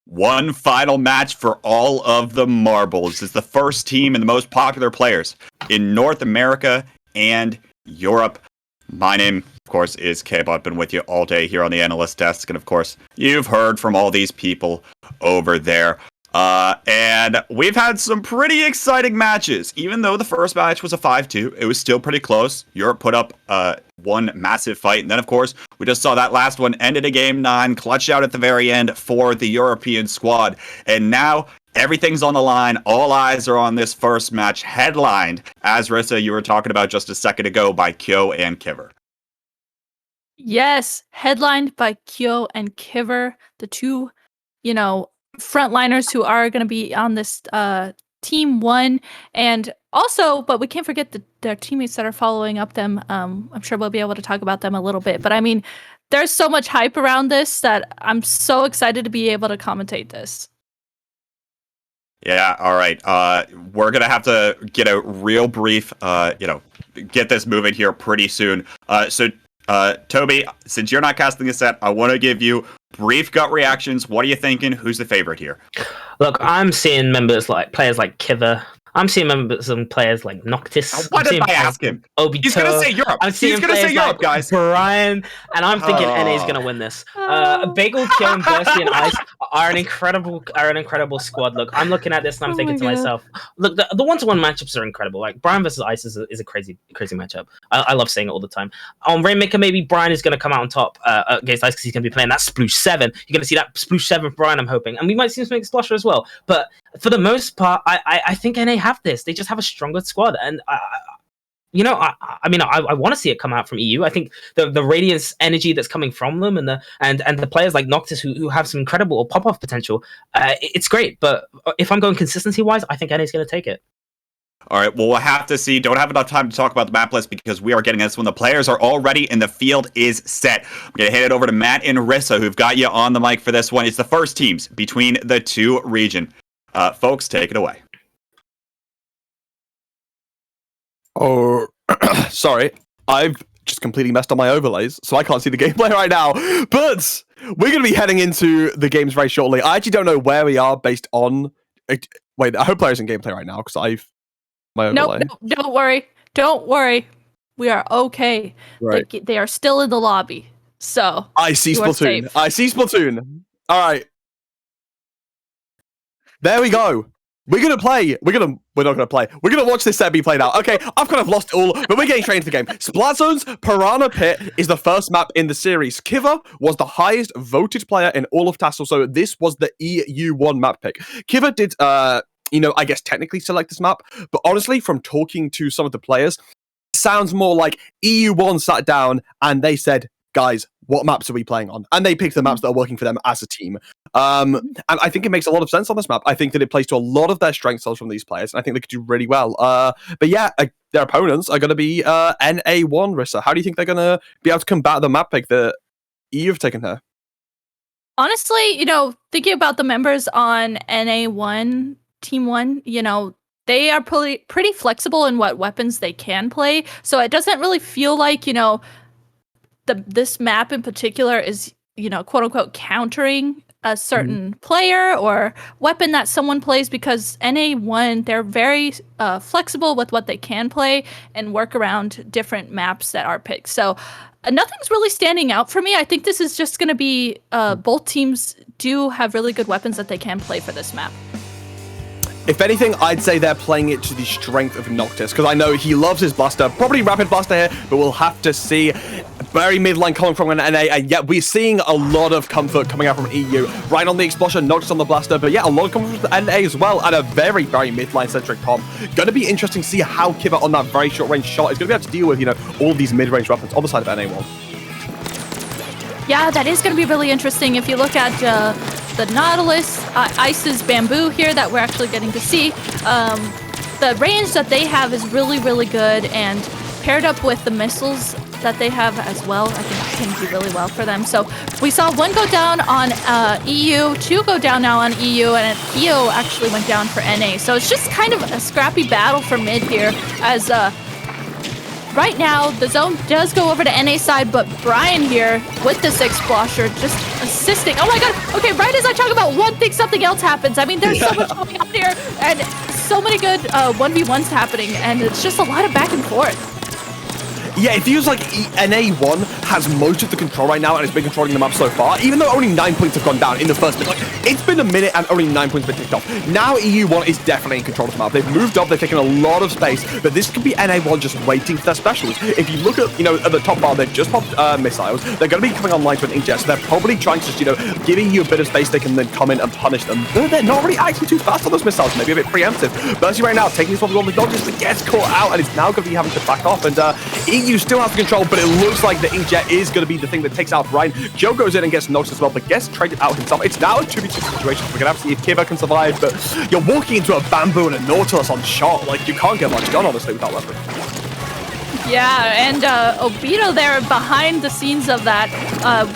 one final match for all of the marbles. It's the first team and the most popular players in North America and Europe. My name, of course, is Cable. I've been with you all day here on the analyst desk, and of course, you've heard from all these people over there. And we've had some pretty exciting matches. Even though the first match was a 5-2, it was still pretty close. Europe put up one massive fight, and then, of course, we just saw that last one ended a game 9, clutched out at the very end for the European squad. And now everything's on the line. All eyes are on this first match, headlined, as Rissa, you were talking about just a second ago, by Kyo and Kiver. Yes, headlined by Kyo and Kiver, the two, frontliners who are going to be on this team 1. And also, but we can't forget their teammates that are following up them. I'm sure we'll be able to talk about them a little bit. But I mean, there's so much hype around this that I'm so excited to be able to commentate this. Yeah, all right. We're going to have to get a real brief, get this moving here pretty soon. So, Toby, since you're not casting a set, I want to give you brief gut reactions. What are you thinking? Who's the favorite here? Look, I'm seeing players like Kiver. I'm seeing members and players like Noctis. What did I ask him? Obito. He's going to say Europe. He's going to say Europe, guys. Brian, and I'm thinking NA's going to win this. Bagel, Kyo, and Burstie and Ice are an incredible squad. Look, I'm looking at this and I'm thinking to myself, look, the 1-to-1 matchups are incredible. Like Brian versus Ice is a crazy matchup. I love saying it all the time. On Rainmaker, maybe Brian is going to come out on top against Ice because he's going to be playing that Sploosh 7. You're going to see that Sploosh 7 for Brian, I'm hoping, and we might see some Splasher as well. But for the most part, I think NA have this. They just have a stronger squad, and I want to see it come out from EU. I think the radiance energy that's coming from them, and the players like Noctis who have some incredible pop-off potential, it's great. But if I'm going consistency-wise, I think NA's going to take it. All right, well, we'll have to see. Don't have enough time to talk about the map list because we are getting this when the players are all ready and the field is set. I'm going to hand it over to Matt and Rissa, who've got you on the mic for this one. It's the first teams between the two regions. Folks, take it away. Oh, sorry. I've just completely messed up my overlays, so I can't see the gameplay right now. But we're going to be heading into the games very shortly. I actually don't know where we are based on... Wait, I hope players in gameplay right now, because I've... my overlay. No, don't worry. We are okay. Right. They are still in the lobby, so... I see Splatoon. All right. There we go. We're not gonna play. We're gonna watch this set be played out. Okay, I've kind of lost it all, but we're getting straight into the game. Splatzone's Piranha Pit is the first map in the series. Kiver was the highest voted player in all of TASL, so this was the EU1 map pick. Kiver did, I guess technically select this map, but honestly, from talking to some of the players, it sounds more like EU1 sat down and they said, guys, what maps are we playing on? And they picked the maps that are working for them as a team. And I think it makes a lot of sense on this map. I think that it plays to a lot of their strengths from these players, and I think they could do really well. But yeah, their opponents are going to be NA1, Rissa. How do you think they're going to be able to combat the map pick that EU have taken here? Honestly, thinking about the members on NA1, Team 1, they are pretty flexible in what weapons they can play. So it doesn't really feel like, this map in particular is, quote unquote, countering a certain player or weapon that someone plays, because NA1, they're very flexible with what they can play and work around different maps that are picked. So nothing's really standing out for me. I think this is just going to be both teams do have really good weapons that they can play for this map. If anything, I'd say they're playing it to the strength of Noctis, because I know he loves his blaster, probably rapid blaster here, but we'll have to see. Very midline coming from an NA, and yet we're seeing a lot of comfort coming out from EU. Right on the explosion, Noctis on the blaster, but yeah, a lot of comfort from the NA as well, and a very, very midline-centric comp. Going to be interesting to see how Kiver on that very short-range shot is going to be able to deal with, all these mid-range weapons on the side of NA1. Yeah, that is going to be really interesting. If you look at the Nautilus, Ice's Bamboo here that we're actually getting to see, the range that they have is really, really good, and paired up with the missiles that they have as well, I think can do really well for them. So we saw one go down on EU, two go down now on EU, and EO actually went down for NA. So it's just kind of a scrappy battle for mid here, as right now the zone does go over to NA side, but Brian here with this Explosher just assisting. Oh my god. Okay, right as I talk about one thing, something else happens. I mean, there's so much going on here, and so many good 1v1s happening, and it's just a lot of back and forth. Yeah, it feels like NA1 has most of the control right now and has been controlling the map so far, even though only 9 points have gone down in the first minute. Like, it's been a minute and only 9 points have been ticked off. Now EU1 is definitely in control of the map. They've moved up, they've taken a lot of space, but this could be NA1 just waiting for their specials. If you look at, at the top bar, they've just popped missiles. They're going to be coming online to an inkjet, so they're probably trying to just, giving you a bit of space they can then come in and punish them. But they're not really acting too fast on those missiles, maybe a bit preemptive. Burstie right now taking this one on the dodges, but gets caught out, and it's now going to be having to back off, and EU still has the control, but it looks like the inkjet is going to be the thing that takes out Brian. Joe goes in and gets knocked as well, but gets traded out himself. It's now a 2v2 situation. We're going to have to see if Kiver can survive, but you're walking into a bamboo and a Nautilus on shot. Like, you can't get much done, honestly, with that weapon. Yeah, and Obito there behind the scenes of that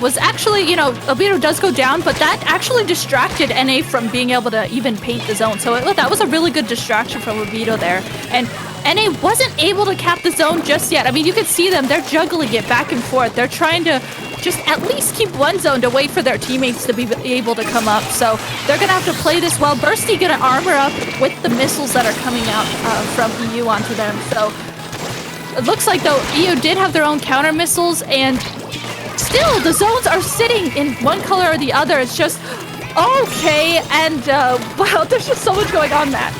was actually, Obito does go down, but that actually distracted NA from being able to even paint the zone. So that was a really good distraction from Obito there. And NA wasn't able to cap the zone just yet. I mean, you can see them. They're juggling it back and forth. They're trying to just at least keep one zone to wait for their teammates to be able to come up. So they're going to have to play this well. Burstie going to armor up with the missiles that are coming out from EU onto them. So it looks like, though, EU did have their own counter missiles, and still the zones are sitting in one color or the other. It's just okay, and wow, there's just so much going on, Matt.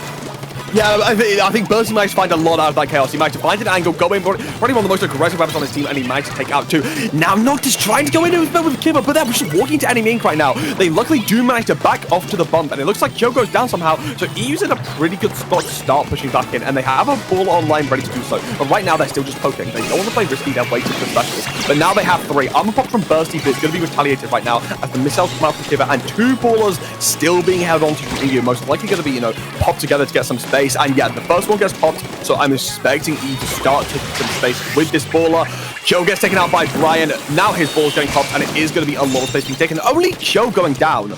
Yeah, I think Burstie managed to find a lot out of that chaos. He managed to find an angle, go in, probably one of the most aggressive weapons on his team, and he managed to take out two. Now Noctis trying to go in with Kiver, but they're just walking to enemy ink right now. They luckily do manage to back off to the bump, and it looks like Joe goes down somehow, so EU's in a pretty good spot to start pushing back in, and they have a ball online ready to do so. But right now, they're still just poking. They don't want to play risky, they're waiting for specials. But now they have three. Armor pop from Burstie, but it's going to be retaliated right now, as the missiles come out from Kiver, and two ballers still being held on to EU, most likely going to be, popped together to get some space, and yeah, the first one gets popped, so I'm expecting E to start taking some space with this baller. Joe gets taken out by Brian. Now his ball's getting popped, and it is going to be a lot of space being taken. Only Joe going down.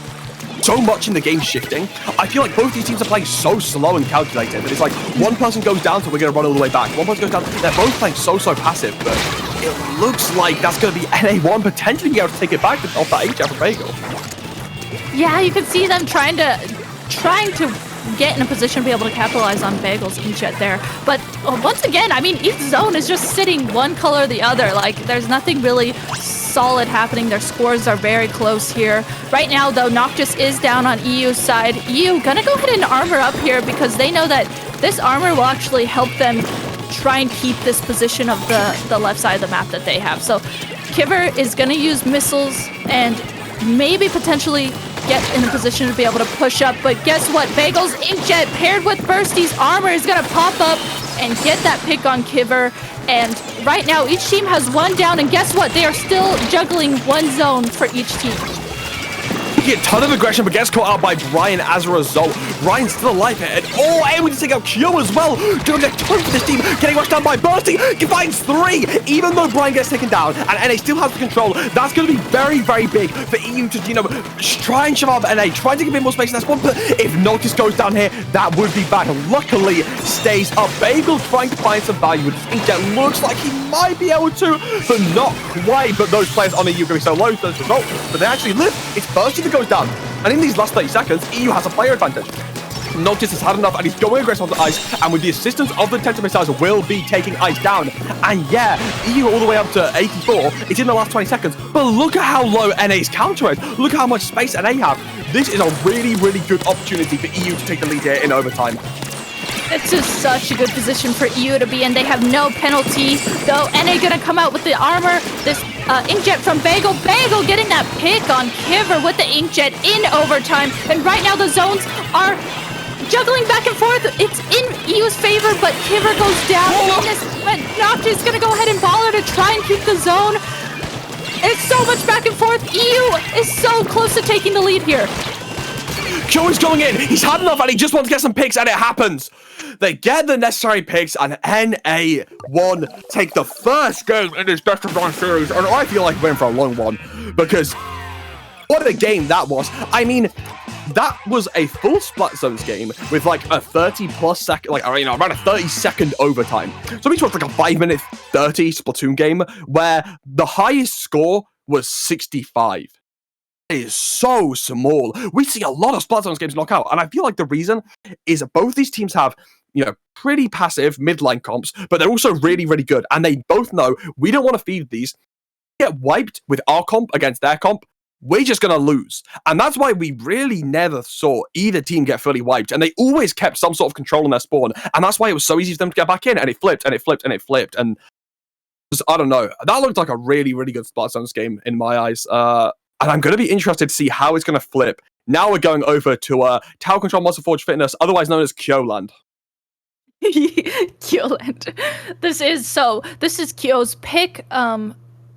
So much in the game shifting. I feel like both these teams are playing so slow and calculated that it's like one person goes down, so we're going to run all the way back. One person goes down. They're both playing so passive, but it looks like that's going to be NA1 potentially being able to take it back off that H after Bagel. Yeah, you can see them trying to get in a position to be able to capitalize on Bagel's inkjet there. But once again, I mean, each zone is just sitting one color or the other. Like, there's nothing really solid happening. Their scores are very close here. Right now, though, Noctis is down on EU's side. EU gonna go ahead and armor up here because they know that this armor will actually help them try and keep this position of the left side of the map that they have. So Kiver is gonna use missiles and maybe potentially get in a position to be able to push up, but guess what? Bagel's inkjet paired with Burstie's armor is gonna pop up and get that pick on Kiver. And right now, each team has one down, and guess what? They are still juggling one zone for each team. A ton of aggression, but gets caught out by Brian as a result. Brian's still alive here, and able to take out Kyo as well. Doing a ton for this team, getting rushed down by Burstie. Finds three, even though Brian gets taken down, and NA still has the control. That's going to be very big for EU to, try and shove out NA, try to give him more space in that spot, but if Noctis goes down here, that would be bad. Luckily, stays up. Bagel trying to find some value with his inkjet. Looks like he might be able to, but not quite. But those players on EU are going to be so low for this result, but they actually live. It's Burstie that goes down. And in these last 30 seconds, EU has a player advantage. Noctis has had enough, and he's going aggressive on the ice, and with the assistance of the Tenta missiles, will be taking ice down. And yeah, EU all the way up to 84. It's in the last 20 seconds, but look at how low NA's counter is. Look at how much space NA have. This is a really good opportunity for EU to take the lead here in overtime. It's just such a good position for EU to be in. They have no penalty, though. NA gonna come out with the armor. This inkjet from Bagel. Bagel getting that pick on Kiver with the inkjet in overtime. And right now the zones are juggling back and forth. It's in EU's favor, but Kiver goes down. Noctis gonna go ahead and baller to try and keep the zone. It's so much back and forth. EU is so close to taking the lead here. Kyo is going in. He's had enough, and he just wants to get some picks, and it happens. They get the necessary picks, and NA1 take the first game in this best of 1 series, and I feel like we're in for a long one, because what a game that was. I mean, that was a full Splat Zones game with like a 30+ second, around a 30-second overtime. So each one's like a 5-minute 30 Splatoon game where the highest score was 65. is so small. We see a lot of Splatzones games knock out, and I feel like the reason is both these teams have, pretty passive midline comps, but they're also really, really good, and they both know we don't want to feed these. Get wiped with our comp against their comp, we're just going to lose. And that's why we really never saw either team get fully wiped, and they always kept some sort of control on their spawn, and that's why it was so easy for them to get back in, and it flipped, and it flipped, and it flipped, and I don't know. That looked like a really, really good Splatzones game in my eyes. And I'm going to be interested to see how it's going to flip. Now we're going over to Tower Control Musselforge Fitness, otherwise known as Kyoland. Kyoland. This is Kyo's pick.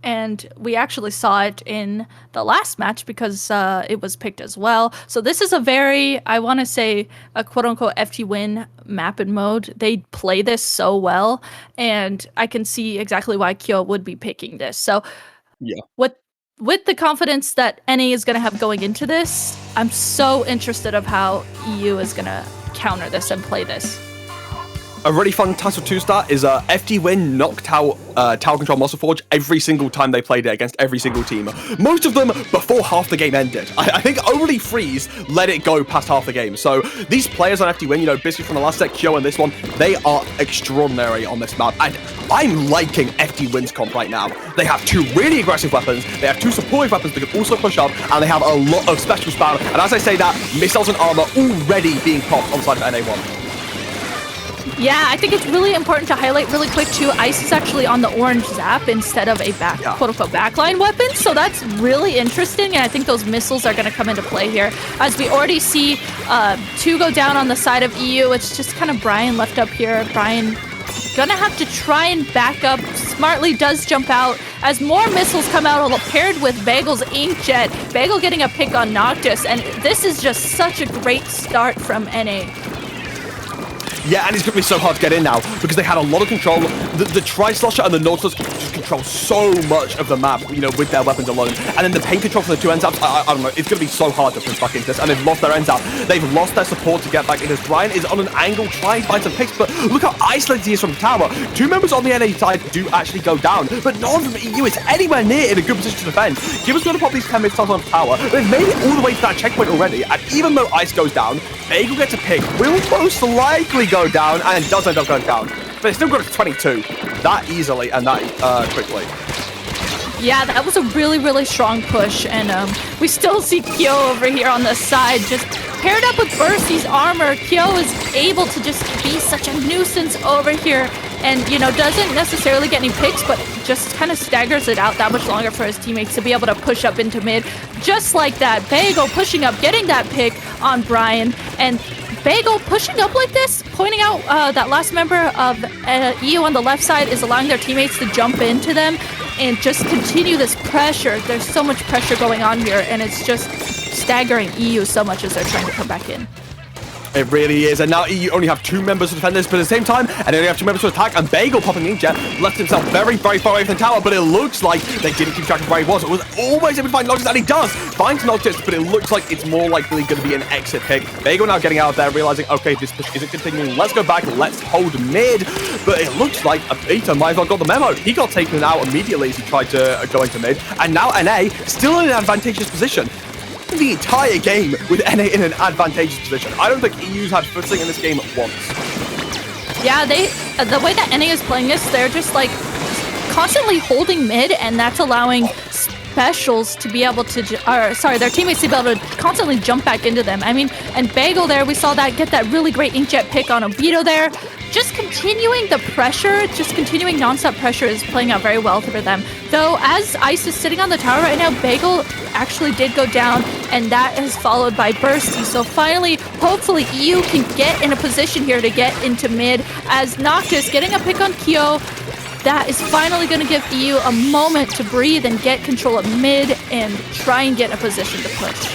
And we actually saw it in the last match because it was picked as well. So this is a very, I want to say, a quote-unquote FT win map and mode. They play this so well, and I can see exactly why Kyo would be picking this. So yeah, with the confidence that NA is going to have going into this, I'm so interested of how EU is going to counter this and play this. A really fun TASL 2 start is FD Win knocked out Tower Control Musselforge every single time they played it against every single team. Most of them before half the game ended. I think only Freeze let it go past half the game. So these players on FD Win, Biscuit from the last set, Kyo and this one, they are extraordinary on this map. And I'm liking FD Win's comp right now. They have two really aggressive weapons, they have two supportive weapons that can also push up, and they have a lot of special spam. And as I say that, missiles and armor already being popped on the side of NA1. Yeah, I think it's really important to highlight really quick too. Ice is actually on the orange zap instead of a quote-unquote backline weapon, so that's really interesting, and I think those missiles are going to come into play here. As we already see two go down on the side of EU, it's just kind of Brian left up here. Brian gonna have to try and back up. Smartly does jump out as more missiles come out paired with Bagel's Inkjet. Bagel getting a pick on Noctis, and this is just such a great start from NA. Yeah, and it's going to be so hard to get in now because they had a lot of control. The Tri-Slosher and the Nautilus just control so much of the map, with their weapons alone. And then the paint control from the two ends out, I don't know, it's going to be so hard to push back into this. And they've lost their ends out. They've lost their support to get back in. As Brian is on an angle trying to find some picks, but look how isolated he is from the tower. Two members on the NA side do actually go down, but none from EU is anywhere near in a good position to defend. Kiver's going to pop these 10 missiles on the tower. They've made it all the way to that checkpoint already. And even though Ice goes down, Bagel gets a pick, will most likely go down, and does end up going down. But they still got to 22 that easily and that quickly. Yeah, that was a really, really strong push, and we still see Kyo over here on the side, just paired up with Burstie's armor. Kyo is able to just be such a nuisance over here, and doesn't necessarily get any picks, but just kind of staggers it out that much longer for his teammates to be able to push up into mid, just like that. Bagel pushing up, getting that pick on Brian, and Bagel pushing up like this, pointing out that last member of EU on the left side is allowing their teammates to jump into them and just continue this pressure. There's so much pressure going on here, and it's just staggering EU so much as they're trying to come back in. It really is, and now EU only have two members to defend this, but at the same time, and they only have two members to attack, and Bagel popping Inkjet left himself very, very far away from the tower, but it looks like they didn't keep track of where he was. It was always able to find Noctis, and he does find Noctis, but it looks like it's more likely going to be an exit pick. Bagel now getting out of there, realizing, okay, this push isn't continuing. Let's go back, let's hold mid, but it looks like Obito might as well got the memo. He got taken out immediately as he tried to go into mid, and now NA still in an advantageous position. The entire game with NA in an advantageous position. I don't think EU's had footing in this game once. Yeah, the way that NA is playing this, they're just like constantly holding mid, and that's allowing specials to be able to, their teammates to be able to constantly jump back into them. I mean, and Bagel there, we saw that get that really great Inkjet pick on Obito there. Just continuing the pressure, just continuing nonstop pressure is playing out very well for them. Though, as Ice is sitting on the tower right now, Bagel actually did go down, and that is followed by Burstie. So finally, hopefully, EU can get in a position here to get into mid, as Noctis getting a pick on Kyo. That is finally going to give EU a moment to breathe and get control of mid and try and get in a position to push.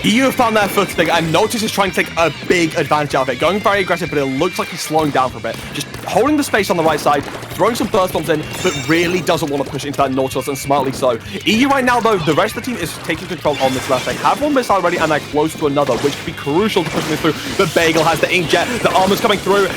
EU have found their footing, and Noctis is trying to take a big advantage of it. Going very aggressive, but it looks like he's slowing down for a bit. Just holding the space on the right side, throwing some burst bombs in, but really doesn't want to push into that Nautilus, and smartly so. EU right now, though, the rest of the team is taking control on this left. They have one missile ready, and they're close to another, which could be crucial to push them through. But Bagel has the inkjet, the armor's coming through,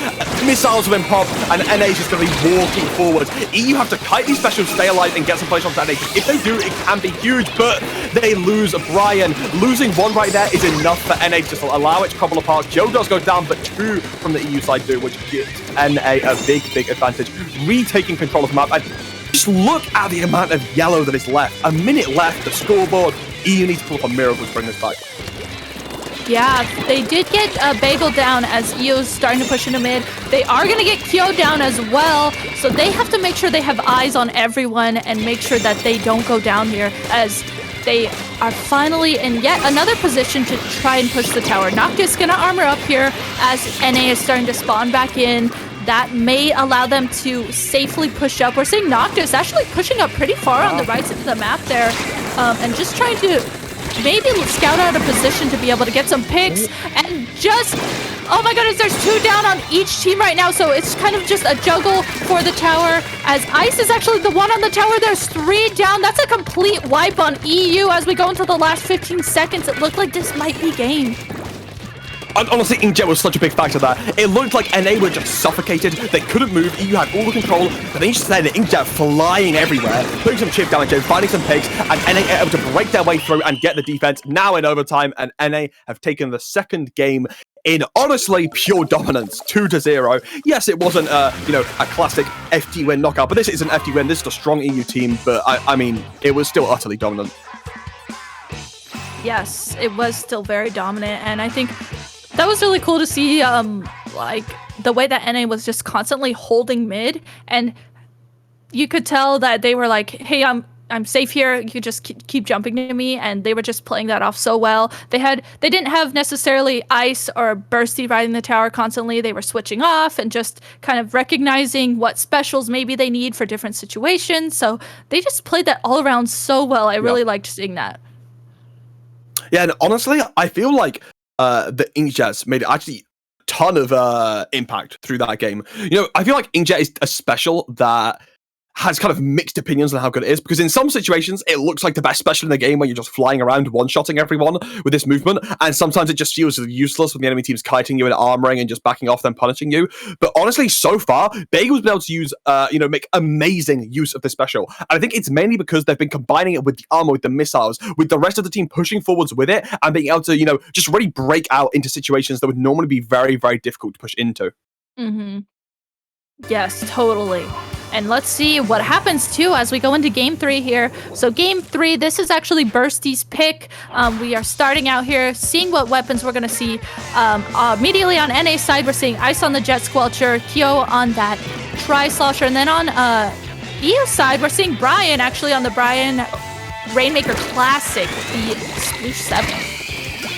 missiles have been popped, and NA's just going to be walking forward. EU have to kite these specials, stay alive, and get some place on NA. If they do, it can be huge, but they lose Brian. Losing one right there is enough for NA to just allow it to crumble apart. Joe does go down, but 2 from the EU side do, which gives NA a big advantage, retaking control of the map. And just look at the amount of yellow that is left. A minute left, the scoreboard. EU needs to pull up a miracle to bring this back. Yeah, they did get Bagel down as EO's starting to push into mid. They are going to get Kyo down as well, so they have to make sure they have eyes on everyone and make sure that they don't go down here, as they are finally in yet another position to try and push the tower. Noctis going to armor up here as NA is starting to spawn back in. That may allow them to safely push up. We're seeing Noctis actually pushing up pretty far on the right side of the map there, and just trying to maybe scout out a position to be able to get some picks, and just, oh my goodness, there's 2 down on each team right now, so it's kind of just a juggle for the tower, as Ice is actually the one on the tower. There's 3 down. That's a complete wipe on EU as we go into the last 15 seconds. It looked like this might be game. Honestly, Inkjet was such a big factor there. It looked like NA were just suffocated. They couldn't move. EU had all the control, but then you just said Inkjet flying everywhere, putting some chip damage in, finding some pigs, and NA are able to break their way through and get the defense. Now in overtime, and NA have taken the second game in honestly pure dominance, 2-0. Yes, it wasn't a classic FT win knockout, but this is an FT win. This is a strong EU team, but I mean, it was still utterly dominant. Yes, it was still very dominant, and I think that was really cool to see, like, the way that NA was just constantly holding mid, and you could tell that they were like, hey, I'm safe here, you could just keep jumping to me, and they were just playing that off so well. They didn't have necessarily Ice or Burstie riding the tower constantly. They were switching off and just kind of recognizing what specials maybe they need for different situations, so they just played that all around so well. I really liked seeing that. Yeah, and honestly, I feel like the Inkjets made actually a ton of impact through that game. I feel like Inkjet is a special that has kind of mixed opinions on how good it is, because in some situations it looks like the best special in the game when you're just flying around one-shotting everyone with this movement, and sometimes it just feels useless when the enemy team's kiting you and armoring and just backing off them, punishing you. But honestly, so far, Bagel's been able to use, make amazing use of this special, and I think it's mainly because they've been combining it with the armor, with the missiles, with the rest of the team pushing forwards with it, and being able to, just really break out into situations that would normally be very, very difficult to push into. Mm-hmm. Yes, totally. And let's see what happens too as we go into game 3 here. So game 3, this is actually Burstie's pick. We are starting out here, seeing what weapons we're going to see. Immediately on NA side, we're seeing Ice on the Jet Squelcher, Kyo on that Tri-Slosher, and then on EU side, we're seeing Brian actually on the Brian Rainmaker Classic, the Sploosh 7.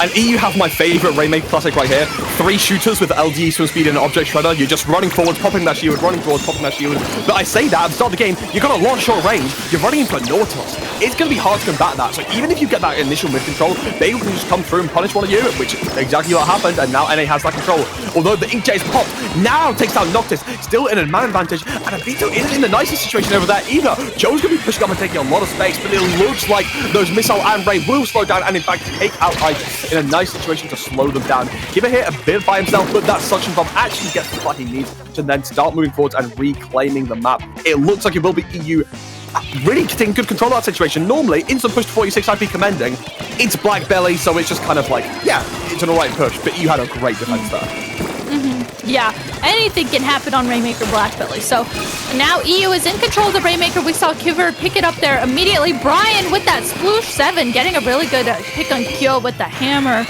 And EU have my favorite Rainmaker Classic right here. 3 shooters with LDE swim speed and an object shredder. You're just running forward, popping that shield, running forward, popping that shield. But I say that at the start of the game, you're going to launch short range. You're running into a Nautilus. It's going to be hard to combat that. So even if you get that initial mid control, they can just come through and punish one of you, which is exactly what happened. And now NA has that control. Although the Inkjet is popped, now takes down Noctis, still in a man advantage. And Obito isn't in the nicest situation over there either. Joe's going to be pushing up and taking a lot of space, but it looks like those missile and ray will slow down and in fact take out Ice in a nice situation to slow them down. Kiver here a bit by himself, but that suction bomb actually gets the spot he needs to then start moving forwards and reclaiming the map. It looks like it will be EU really taking good control of that situation. Normally, instant push to 46 IP commending. It's Blackbelly, so it's just kind of like, yeah, it's an alright push, but EU had a great defense there. Yeah, anything can happen on Rainmaker Blackbelly. So now EU is in control of the Rainmaker. We saw Kiver pick it up there immediately. Brian with that Sploosh 7 getting a really good pick on Kyo with the hammer.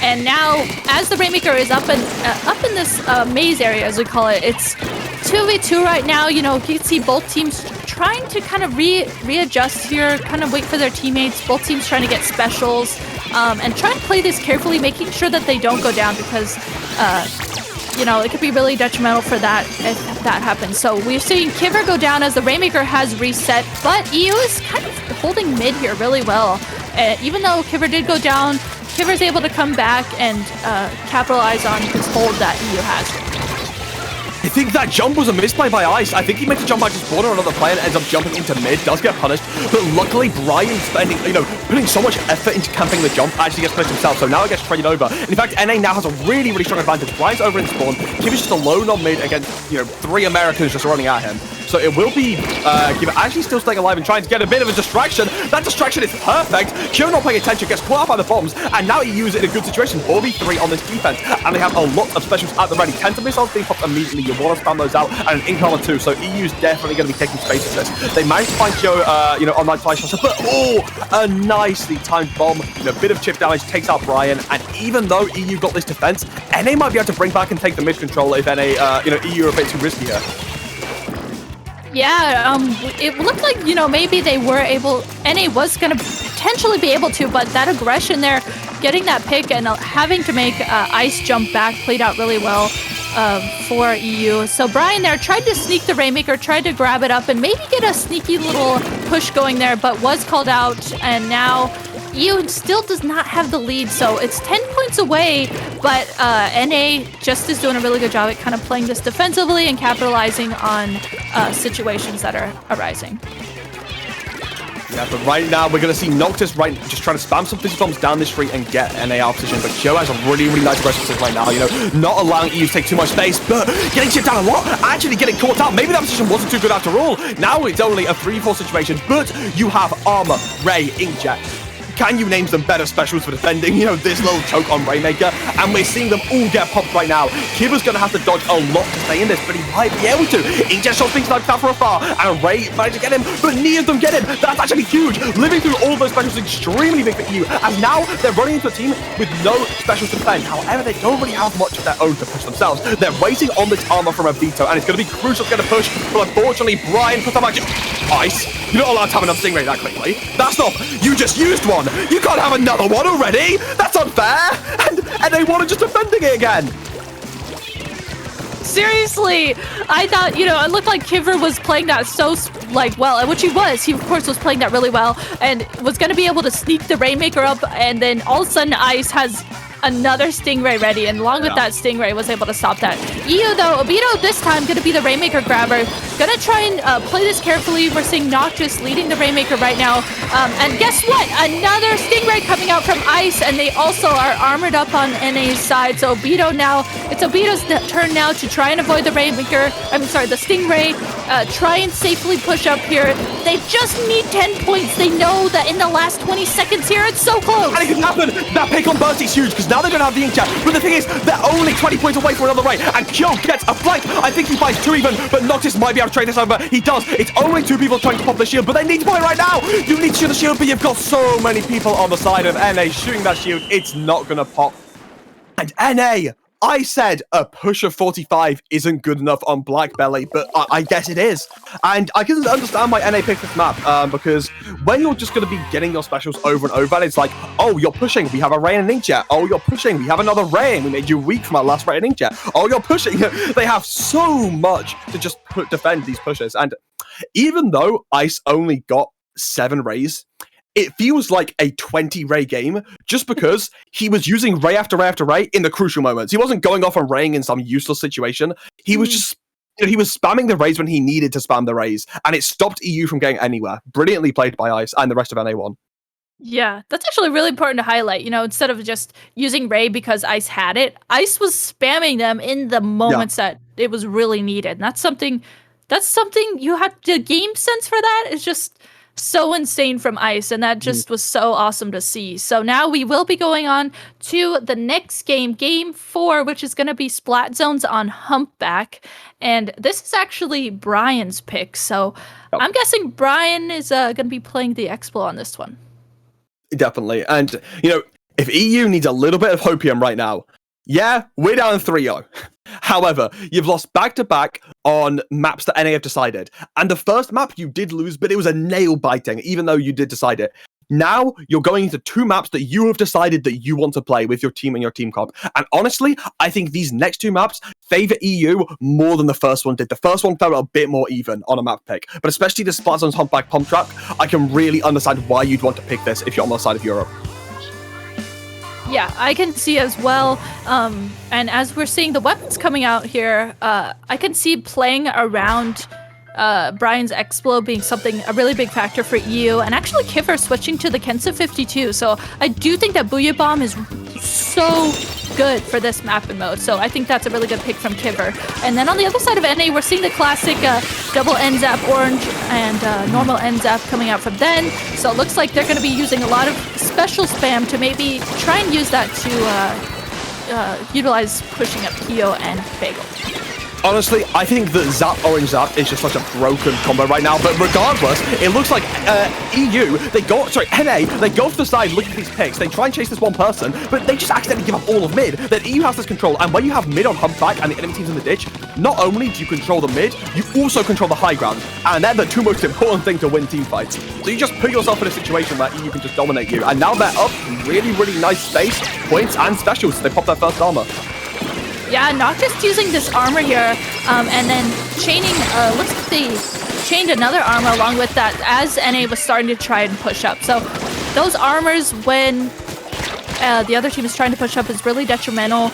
And now, as the Rainmaker is up in this maze area, as we call it, it's 2v2 right now. You can see both teams trying to kind of readjust here, kind of wait for their teammates. Both teams trying to get specials and try and play this carefully, making sure that they don't go down because, it could be really detrimental for that if that happens. So we're seeing Kiver go down as the Rainmaker has reset, but EU is kind of holding mid here really well. Even though Kiver did go down, Kiver's able to come back and capitalize on his hold that EU has. think that jump was a misplay by Ice. I think he meant to jump out to spawn on another player and ends up jumping into mid, does get punished. But luckily, Brian spending, putting so much effort into camping the jump actually gets punished himself. So now it gets traded over. And in fact, NA now has a really, really strong advantage. Brian's over in spawn. Kiver's just alone on mid against, 3 Americans just running at him. So it will be Kiver actually still staying alive and trying to get a bit of a distraction. That distraction is perfect. Kiver not paying attention, gets caught out by the bombs, and now he uses it in a good situation. 4v3 on this defense, and they have a lot of specials at the ready. 10 missiles being popped immediately. You want to spam those out, and an income too. So EU's definitely going to be taking space with this. They managed to find Joe, on that flash shot, but a nicely timed bomb. A bit of chip damage takes out Brian, and even though EU got this defense, NA might be able to bring back and take the mid control if NA, EU are a bit too risky here. Yeah, it looked like, maybe they were able, NA was going to potentially be able to, but that aggression there, getting that pick and having to make Ice jump back played out really well for EU. So Brian there tried to sneak the Rainmaker, tried to grab it up and maybe get a sneaky little push going there, but was called out, and now EU still does not have the lead, so it's 10 points away, but NA just is doing a really good job at kind of playing this defensively and capitalizing on situations that are arising. Yeah, but right now we're going to see Noctis just trying to spam some physical bombs down the street and get NA out of position. But Joe has a really, really nice aggressive position right now, not allowing EU to take too much space, but getting chipped down a lot, actually getting caught out. Maybe that position wasn't too good after all. Now it's only a 3-4 situation, but you have Armor, Ray, Inkjet. Can you name some better specials for defending, this little choke on Rainmaker? And we're seeing them all get popped right now. Kiver's going to have to dodge a lot to stay in this, but he might be able to. Inkjet shots being sniped out from afar, and Ray managed to get him, but neither of them get him. That's actually huge. Living through all of those specials is extremely big for EU, as now they're running into a team with no specials to defend. However, they don't really have much of their own to push themselves. They're waiting on this armor from Obito, and it's going to be crucial to get a push, but unfortunately, Brian puts up Ice. You're not allowed to have enough Stingray that quickly. That's not. You just used one. You can't have another one already. That's unfair. And they want to just defending it again. Seriously, I thought, it looked like Kiver was playing that so, well, which he was. He, of course, was playing that really well and was going to be able to sneak the Rainmaker up, and then all of a sudden Ice has another Stingray ready, and along with that Stingray was able to stop that. EU though, Obito this time going to be the Rainmaker grabber. Going to try and play this carefully. We're seeing Noctis leading the Rainmaker right now. And guess what? Another Stingray coming out from Ice, and they also are armored up on NA's side. So Obito now, it's Obito's turn now to try and avoid the Rainmaker. The Stingray. Try and safely push up here. They just need 10 points. They know that in the last 20 seconds here, it's so close. And it can happen. That pick on Burstie is huge, because now they're going to have the Inkjet. But the thing is, they're only 20 points away from another right. And Kyo gets a flank. I think he buys 2 even, but Noctis might be able to trade this over. He does. It's only 2 people trying to pop the shield, but they need to pop it right now. You need to shoot the shield, but you've got so many people on the side of NA shooting that shield. It's not going to pop. And NA, I said a push of 45 isn't good enough on Blackbelly, but I guess it is. And I can understand why NA picked this map, because when you're just going to be getting your specials over and over, and it's like, oh, you're pushing, we have a Ray and an Inkjet. Oh, you're pushing, we have another Ray, and we made you weak from our last Ray and Inkjet. Oh, you're pushing. They have so much to just defend these pushes. And even though Ice only got 7 Rays, it feels like a 20 Ray game just because he was using Ray after Ray after Ray in the crucial moments. He wasn't going off and raying in some useless situation. He was just, he was spamming the Rays when he needed to spam the Rays, and it stopped EU from getting anywhere. Brilliantly played by Ice and the rest of NA1. Yeah, that's actually really important to highlight. Instead of just using Ray because Ice had it, Ice was spamming them in the moments that it was really needed. And that's something you have to game sense for that. It's just so insane from Ice, and that just was so awesome to see. So now we will be going on to the next game, Game 4, which is going to be Splat Zones on Humpback. And this is actually Brian's pick. So I'm guessing Brian is going to be playing the Expo on this one. Definitely. And, if EU needs a little bit of hopium right now, we're down 3-0. However, you've lost back-to-back on maps that NA have decided. And the first map you did lose, but it was a nail-biting, even though you did decide it. Now, you're going into 2 maps that you have decided that you want to play with your team and your team comp. And honestly, I think these next 2 maps favor EU more than the first one did. The first one felt a bit more even on a map pick. But especially the Splat Zones Humpback Pump Trap, I can really understand why you'd want to pick this if you're on the side of Europe. Yeah, I can see as well. And as we're seeing the weapons coming out here, I can see playing around Brian's Explo being a really big factor for EU, and actually Kiver switching to the Kensa 52. So I do think that Booyah Bomb is so good for this map and mode. So I think that's a really good pick from Kiver. And then on the other side of NA, we're seeing the classic double NZAP orange and normal NZAP coming out from then. So it looks like they're going to be using a lot of special spam to maybe try and use that to utilize pushing up Kyo and Bagel. Honestly, I think that Zap Orange Zap is just such a broken combo right now. But regardless, it looks like NA, they go to the side, look at these picks, they try and chase this one person, but they just accidentally give up all of mid. Then EU has this control, and when you have mid on Humpback and the enemy team's in the ditch, not only do you control the mid, you also control the high ground. And they're the two most important things to win team fights. So you just put yourself in a situation where EU can just dominate you. And now they're up really, really nice space, points, and specials. They pop their first armor. Yeah, not just using this armor here, and then chaining, looks like they chained another armor along with that as NA was starting to try and push up. So those armors when the other team is trying to push up is really detrimental.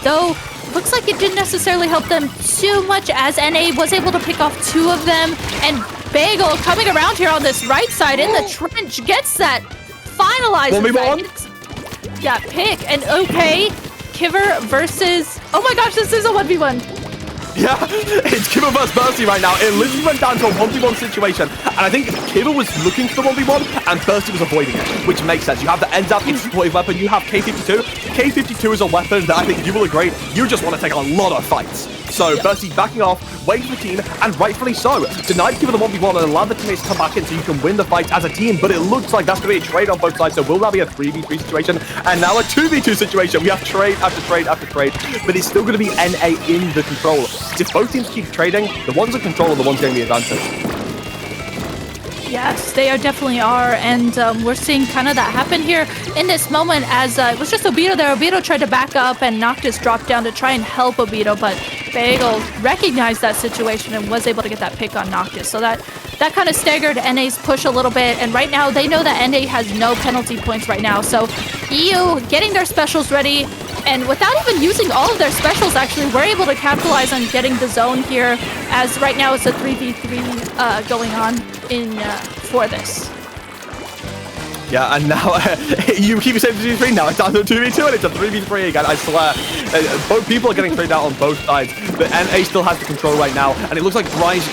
Though, looks like it didn't necessarily help them too much as NA was able to pick off two of them. And Bagel coming around here on this right side in the trench gets that finalized. Yeah, pick, and okay. Kiver versus... Oh my gosh, this is a 1v1. Yeah, it's Kiver versus Burstie right now. It literally went down to a 1v1 situation. And I think Kiver was looking for the 1v1 and Burstie was avoiding it, which makes sense. You have the NZAP, it's a supportive weapon. You have K52. K52 is a weapon that I think you will agree, you just want to take a lot of fights. So yep. Burstie backing off, waiting for the team, and rightfully so. Denied Kiver the 1v1 and allowed the teammates to come back in so you can win the fight as a team, but it looks like that's going to be a trade on both sides. So will that be a 3v3 situation? And now a 2v2 situation. We have trade after trade after trade, but it's still going to be NA in the control. If both teams keep trading, the ones in control are the ones getting the advantage. Yes, they definitely are, and we're seeing kind of that happen here in this moment as it was just Obito there. Obito tried to back up and Noctis dropped down to try and help Obito, but Bagel recognized that situation and was able to get that pick on Noctis. So that kind of staggered NA's push a little bit, and right now they know that NA has no penalty points right now. So EU getting their specials ready, and without even using all of their specials, actually, we're able to capitalize on getting the zone here, as right now it's a 3v3 going on for this. Yeah, and now you keep saying 2v3, now it's down to 2v2 and it's a 3v3 again, I swear. Both people are getting traded out on both sides, but NA still has the control right now, and it looks like Brian's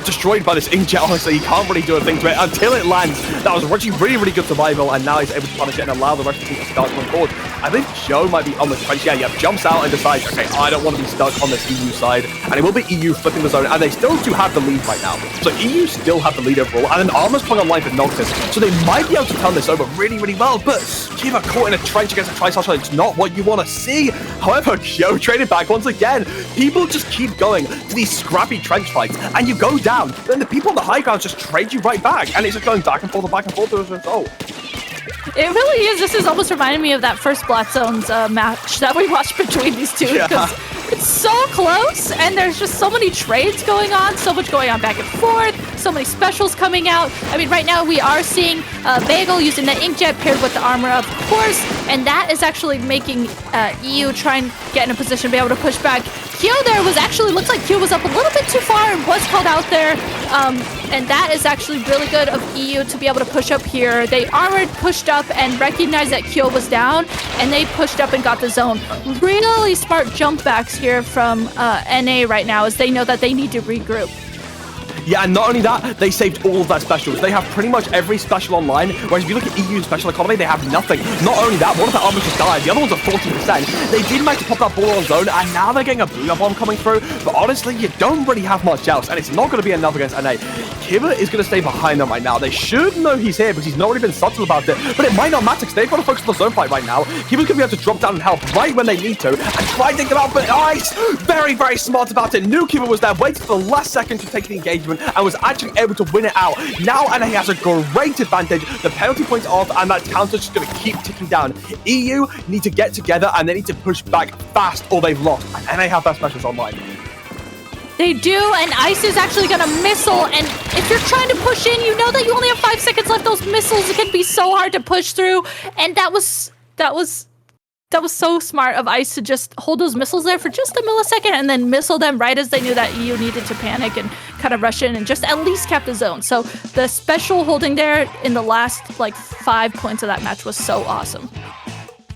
destroyed by this inkjet. Honestly, he can't really do a thing to it until it lands. That was actually really, really good survival, and now he's able to punish it and allow the rest of the team to start going forward. I think Joe might be on the trench. Yeah, jumps out and decides, okay, I don't want to be stuck on this EU side, and it will be EU flipping the zone, and they still do have the lead right now. So EU still have the lead overall, and then Armor's playing online for Noctis, so they might be able to turn this over really, really well, but Kiva caught in a trench against a Tri-Slash, it's not what you want to see. However, Joe traded back once again. People just keep going to these scrappy trench fights, and you go down, then the people on the high ground just trade you right back, and it's just going back and forth as a result. It really is. This is almost reminding me of that first Black Zones match that we watched between these two. Because it's so close, and there's just so many trades going on, so much going on back and forth, so many specials coming out. I mean, right now we are seeing Bagel using the Inkjet paired with the armor, of course, and that is actually making EU try and get in a position to be able to push back. Kyo there was actually, looks like Kyo was up a little bit too far and was called out there. And that is actually really good of EU to be able to push up here. They armored, pushed up, and recognized that Kyo was down, and they pushed up and got the zone. Really smart jump backs here from NA right now, as they know that they need to regroup. Yeah, and not only that, they saved all of their specials. They have pretty much every special online, whereas if you look at EU's special economy, they have nothing. Not only that, one of their armors just died. The other one's at 40%. They did manage to pop that ball on zone, and now they're getting a Booyah Bomb coming through. But honestly, you don't really have much else, and it's not going to be enough against NA. Kiver is going to stay behind them right now. They should know he's here, because he's not really been subtle about it. But it might not matter, because they've got to focus on the zone fight right now. Kiver's going to be able to drop down and help right when they need to, and try to take them out. But Ice, very, very smart about it. Knew Kiver was there, waited for the last second to take the engagement, and was actually able to win it out. Now NA has a great advantage. The penalty point's off, and that counter's just going to keep ticking down. EU need to get together, and they need to push back fast, or they've lost. And NA have their specials online. They do, and Ice is actually going to missile, and if you're trying to push in, you know that you only have 5 seconds left. Those missiles can be so hard to push through, and that was that was so smart of Ice to just hold those missiles there for just a millisecond and then missile them right as they knew that EU needed to panic and kind of rush in and just at least cap the zone. So the special holding there in the last like 5 points of that match was so awesome.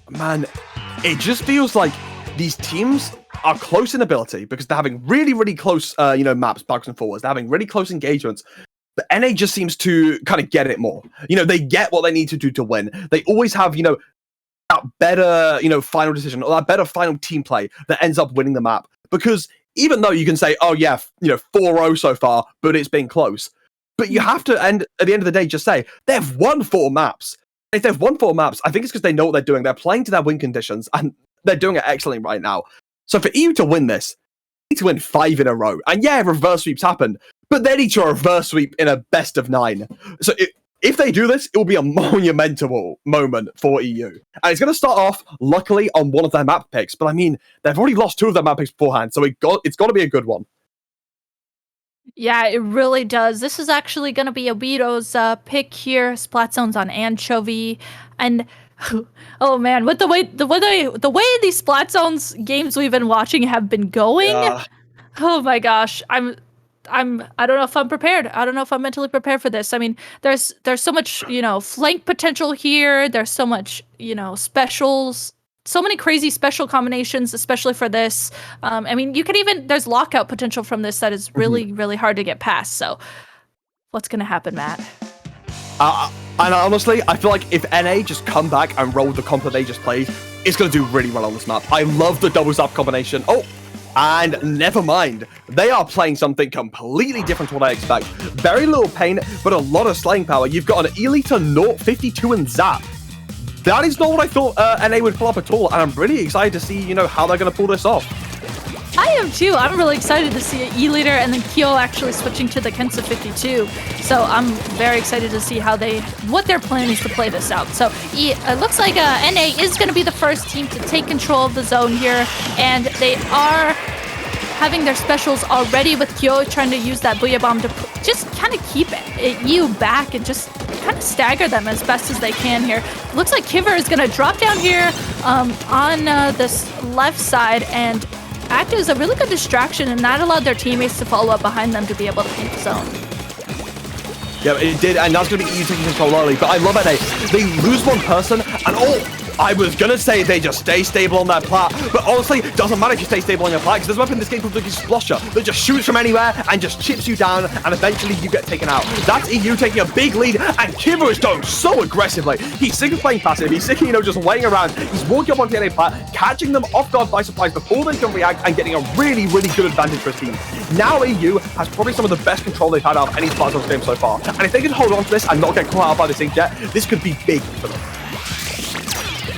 Man, it just feels like these teams are close in ability because they're having really, really close, maps, backwards and forwards. They're having really close engagements. But NA just seems to kind of get it more. They get what they need to do to win. They always have, that better, final decision or that better final team play that ends up winning the map. Because even though you can say, oh yeah, 4-0 so far, but it's been close. But you have to at the end of the day, just say they've won 4 maps. If they've won 4 maps, I think it's because they know what they're doing. They're playing to their win conditions, and they're doing it excellently right now. So for EU to win this, they need to win 5 in a row. And yeah, reverse sweeps happen, but they need to reverse sweep in a best of 9. So if they do this, it will be a monumental moment for EU. And it's going to start off, luckily, on one of their map picks. But I mean, they've already lost 2 of their map picks beforehand, so it's got to be a good one. Yeah, it really does. This is actually going to be Obito's pick here. Splat zones on Ancho-V, and oh man, with the way these Splat zones games we've been watching have been going, oh my gosh, I don't know if I'm prepared. I don't know if I'm mentally prepared for this. I mean, there's so much flank potential here. There's so much specials. So many crazy special combinations, especially for this. I mean, there's lockout potential from this that is really, really hard to get past. So what's going to happen, Matt? And honestly, I feel like if NA just come back and roll the comp that they just played, it's going to do really well on this map. I love the double zap combination. Oh, and never mind. They are playing something completely different to what I expect. Very little pain, but a lot of slaying power. You've got an Elita Naught 52 and zap. That is not what I thought NA would pull up at all, and I'm really excited to see, how they're going to pull this off. I am too. I'm really excited to see E-Leader and then Kyo actually switching to the Kensa 52. So I'm very excited to see what their plan is to play this out. So it looks like NA is going to be the first team to take control of the zone here, and they are having their specials already with Kyo trying to use that Booyah Bomb to just kind of keep EU back and just kind of stagger them as best as they can here. Looks like Kiver is going to drop down here on this left side and act as a really good distraction and not allow their teammates to follow up behind them to be able to paint the zone. Yeah, it did, and that's going to be EU taking control early, but I love it. They lose one person, and I was going to say they just stay stable on their plat, but honestly, it doesn't matter if you stay stable on your plat, because there's a weapon in this game called the Splosher that just shoots from anywhere and just chips you down, and eventually you get taken out. That's EU taking a big lead, and Kiver is going so aggressively. He's sick of playing passive, he's sick of, just waiting around. He's walking up onto the NA plat, catching them off guard by surprise before they can react, and getting a really, really good advantage for his team. Now EU has probably some of the best control they've had out of any Splat Zones game so far, and if they can hold on to this and not get caught out by this inkjet, this could be big for them.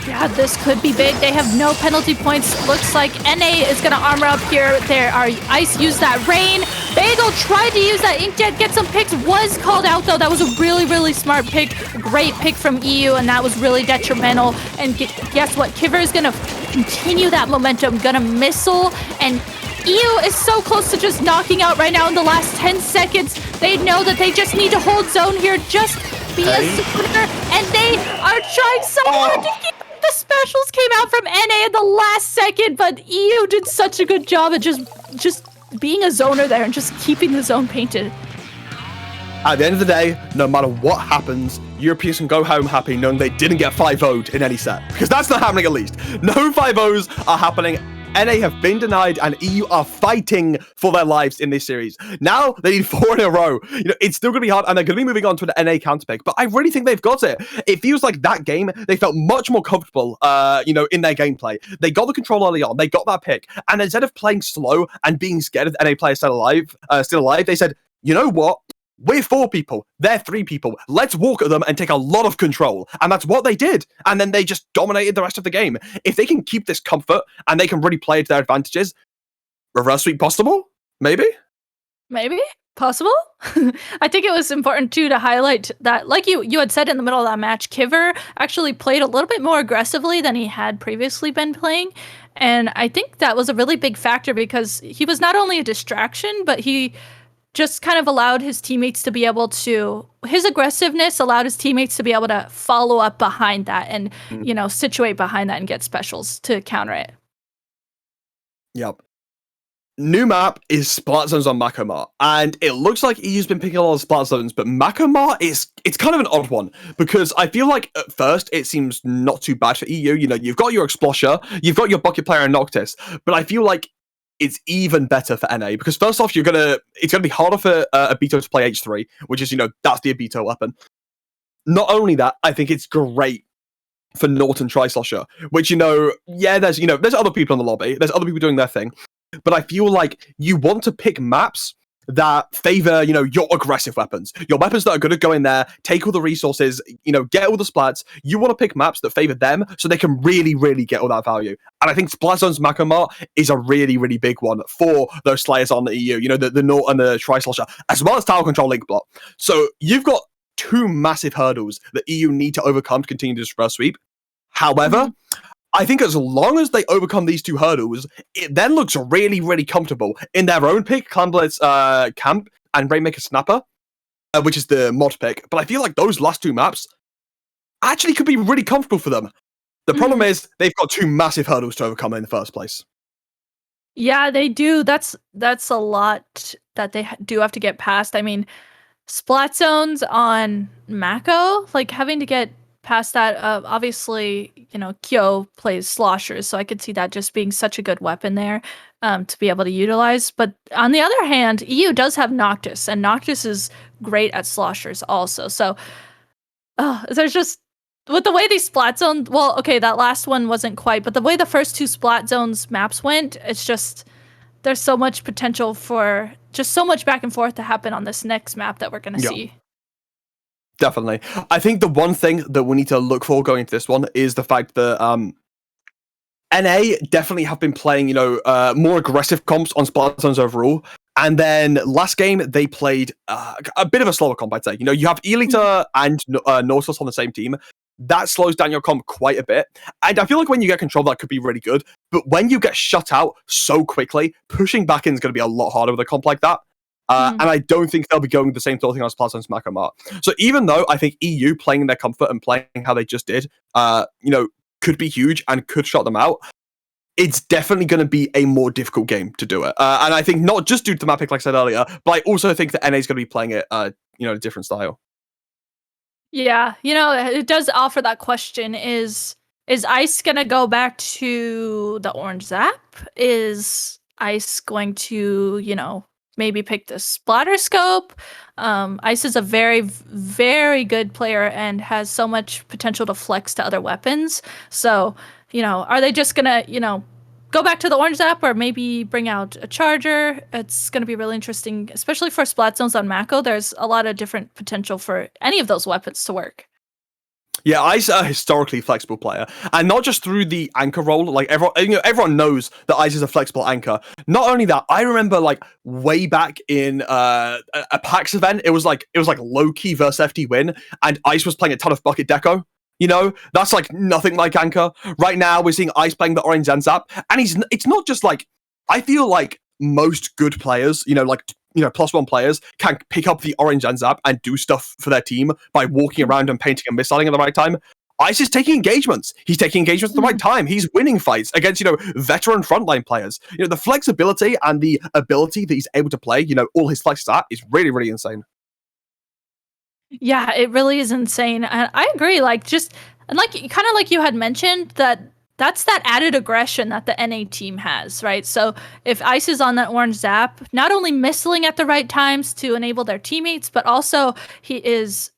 Yeah, this could be big. They have no penalty points. Looks like NA is going to armor up here. There are Ice used that rain. Bagel tried to use that inkjet, get some picks. Was called out, though. That was a really, really smart pick. Great pick from EU, and that was really detrimental. And guess what? Kiver is going to continue that momentum, going to missile, and EU is so close to just knocking out right now in the last 10 seconds. They know that they just need to hold zone here, just be a zoner, and they are trying so hard to keep. The specials came out from NA in the last second, but EU did such a good job at just being a zoner there and just keeping the zone painted. At the end of the day, no matter what happens, Europeans can go home happy knowing they didn't get 5-0'd in any set. Because that's not happening at least. No 5-0s are happening. NA have been denied, and EU are fighting for their lives in this series. Now they need 4 in a row. It's still going to be hard, and they're going to be moving on to an NA counterpick. But I really think they've got it. It feels like that game, they felt much more comfortable, in their gameplay. They got the control early on. They got that pick, and instead of playing slow and being scared of the NA players still alive, they said, you know what? We're 4 people. They're 3 people. Let's walk at them and take a lot of control. And that's what they did. And then they just dominated the rest of the game. If they can keep this comfort and they can really play to their advantages, reverse sweep possible? Maybe? Possible? I think it was important too to highlight that, like you had said in the middle of that match, Kiver actually played a little bit more aggressively than he had previously been playing. And I think that was a really big factor because he was not only a distraction, but he just kind of allowed his teammates to be able to, his aggressiveness allowed his teammates to be able to follow up behind that and, situate behind that and get specials to counter it. Yep. New map is Splat Zones on Mako Mart, and it looks like EU's been picking a lot of Splat Zones, but Mako Mart it's kind of an odd one, because I feel like at first it seems not too bad for EU. You've got your Explosher, you've got your bucket player and Noctis, but I feel like it's even better for NA, because first off, it's gonna be harder for Obito to play H3, which is, that's the Obito weapon. Not only that, I think it's great for Norton Tri-Slosher, which, there's other people in the lobby, there's other people doing their thing, but I feel like you want to pick maps that favor, your aggressive weapons, your weapons that are going to go in there, take all the resources, get all the splats. You want to pick maps that favor them so they can really, really get all that value. And I think Splat Zones Mako Mart is a really, really big one for those Slayers on the EU, the Nort and the Tri-Slosher, as well as Tower Control Link Block. So you've got two massive hurdles that EU need to overcome to continue this reverse sweep. However, I think as long as they overcome these two hurdles, it then looks really, really comfortable in their own pick, Clanblade's Camp and Rainmaker Snapper, which is the mod pick. But I feel like those last two maps actually could be really comfortable for them. The problem is they've got two massive hurdles to overcome in the first place. Yeah, they do. That's a lot that they do have to get past. I mean, Splat Zones on Mako, like having to get past that, obviously, Kyo plays sloshers, so I could see that just being such a good weapon there to be able to utilize. But on the other hand, EU does have Noctis, and Noctis is great at sloshers also. So there's just, with the way these Splat Zones, well, okay, that last one wasn't quite, but the way the first two Splat Zones maps went, it's just, there's so much potential for just so much back and forth to happen on this next map that we're going to see. Definitely. I think the one thing that we need to look for going into this one is the fact that NA definitely have been playing, more aggressive comps on Splat Zones overall. And then last game, they played a bit of a slower comp, I'd say. You have Elita and Nautilus on the same team. That slows down your comp quite a bit. And I feel like when you get control, that could be really good. But when you get shut out so quickly, pushing back in is going to be a lot harder with a comp like that. And I don't think they'll be going the same sort of thing on Splat Zones Mako Mart. So even though I think EU playing in their comfort and playing how they just did, could be huge and could shut them out, it's definitely going to be a more difficult game to do it. And I think not just due to the map pick, like I said earlier, but I also think that NA is going to be playing it, a different style. Yeah, it does offer that question. Is Ice going to go back to the orange zap? Is Ice going to, maybe pick the splatter scope? Ice is a very, very good player and has so much potential to flex to other weapons. So, are they just gonna, go back to the orange zap or maybe bring out a charger? It's gonna be really interesting, especially for Splat Zones on Mako. There's a lot of different potential for any of those weapons to work. Yeah, Ice a historically flexible player, and not just through the anchor role. Like everyone knows that Ice is a flexible anchor. Not only that, I remember way back in a PAX event, it was like low-key versus FD win, and Ice was playing a ton of bucket deco. That's nothing like anchor. Right now, we're seeing Ice playing the orange Zap, and it's not just I feel like most good players, +1 players can pick up the orange Zap and do stuff for their team by walking around and painting and missiling at the right time. Ice is taking engagements. He's taking engagements at the right time. He's winning fights against, veteran frontline players. The flexibility and the ability that he's able to play, all his flexes at is really, really insane. Yeah, it really is insane. And I agree. Kind of like you had mentioned, that's that added aggression that the NA team has, right? So if Ice is on that orange zap, not only missiling at the right times to enable their teammates, but also he is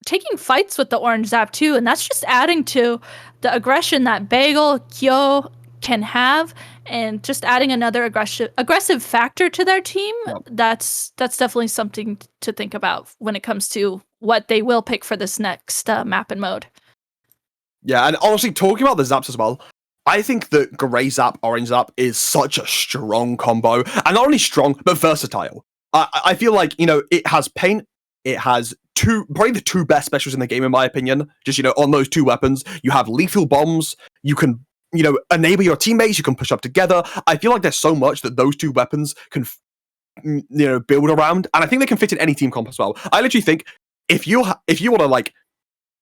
taking fights with the orange zap too. And that's just adding to the aggression that Bagel, Kyo can have, and just adding another aggressive factor to their team. Yep. That's definitely something to think about when it comes to what they will pick for this next map and mode. Yeah, and honestly, talking about the zaps as well, I think that Grey Zap, Orange Zap is such a strong combo. And not only strong, but versatile. I feel like, it has paint, it has probably the two best specials in the game, in my opinion. Just, on those two weapons, you have lethal bombs, you can, enable your teammates, you can push up together. I feel like there's so much that those two weapons can build around, and I think they can fit in any team comp as well. I literally think if you want to like